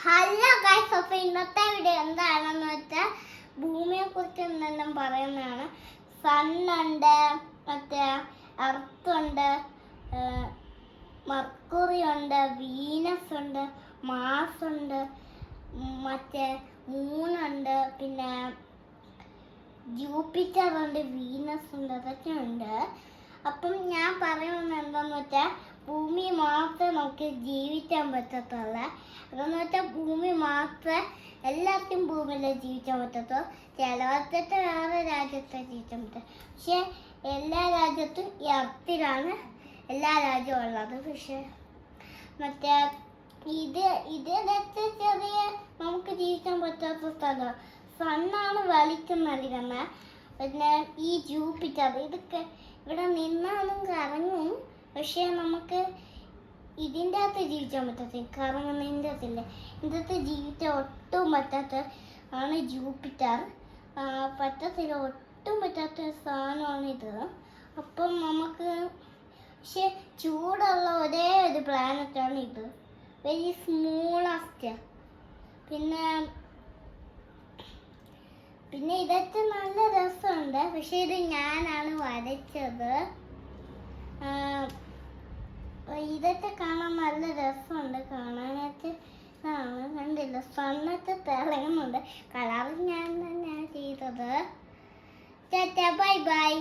Hello guys, അപ്പോൾ ഇന്നത്തെ video എന്താണെന്ന് വെച്ചാൽ ഭൂമിയെ കുറിച്ച് എന്തെല്ലാം പറയുന്നതാണ്. സണ്ണുണ്ട്, മറ്റേ എർത്തുണ്ട്, മർക്കുറി ഉണ്ട്, വീനസ് ഉണ്ട്, മാസ് ഉണ്ട്, മറ്റേ മൂണുണ്ട്, പിന്നെ ജൂപ്പിറ്റർ ഉണ്ട്, വീനസ് ഉണ്ട്, അതൊക്കെ ഉണ്ട്. അപ്പം ഞാൻ പറയുന്നത് എന്താണെന്ന് വെച്ചാൽ ഭൂമി മാത്രമേ നമുക്ക് ജീവിക്കാൻ പറ്റത്തുള്ളൂ. അതെന്ന് വെച്ചാൽ ഭൂമി മാത്രമേ എല്ലാവർക്കും ഭൂമിയിൽ ജീവിക്കാൻ പറ്റത്തുള്ളൂ. ചിലവർക്ക് വേറെ രാജ്യത്തെ ജീവിക്കാൻ പറ്റും. പക്ഷെ എല്ലാ രാജ്യത്തും ഈ എർത്തിലാണ് എല്ലാ രാജ്യവും ഉള്ളത്. പക്ഷെ മറ്റേ ഇതിനകത്ത് ചെറിയ നമുക്ക് ജീവിക്കാൻ പറ്റാത്ത സ്ഥലം സണ്ണാണ് വെളിച്ചം നൽകുന്നത്. പിന്നെ ഈ ജൂപ്പിറ്റർ ഇതൊക്കെ ഇവിടെ നിന്നാലും കറങ്ങും. പക്ഷെ നമുക്ക് ഇതിൻ്റെ അകത്ത് ജീവിക്കാൻ പറ്റത്തില്ല, കറങ്ങുന്നതിൻ്റെ അകത്തില്ല. ഇതിൻ്റെ അകത്ത് ജീവിക്കാൻ ഒട്ടും പറ്റാത്ത ആണ് ജൂപ്പിറ്റർ. പറ്റത്തില്ല, ഒട്ടും പറ്റാത്ത സാധനമാണ് ഇത്. അപ്പം നമുക്ക് പക്ഷെ ചൂടുള്ള ഒരേ ഒരു പ്ലാനറ്റാണ് ഇത്, വെരി സ്മോളസ്റ്റ്. പിന്നെ ഇതൊക്കെ നല്ല രസമുണ്ട്. പക്ഷെ ഇത് ഞാനാണ് വരച്ചത്. ഇതൊക്കെ കാണാൻ നല്ല രസമുണ്ട്. കാണാനായിട്ട് കണ്ടില്ല, സണ്ണൊക്കെ തിളങ്ങുന്നുണ്ട്. കളർ ഞാൻ തന്നെയാണ് ചെയ്തത്. Bye bye.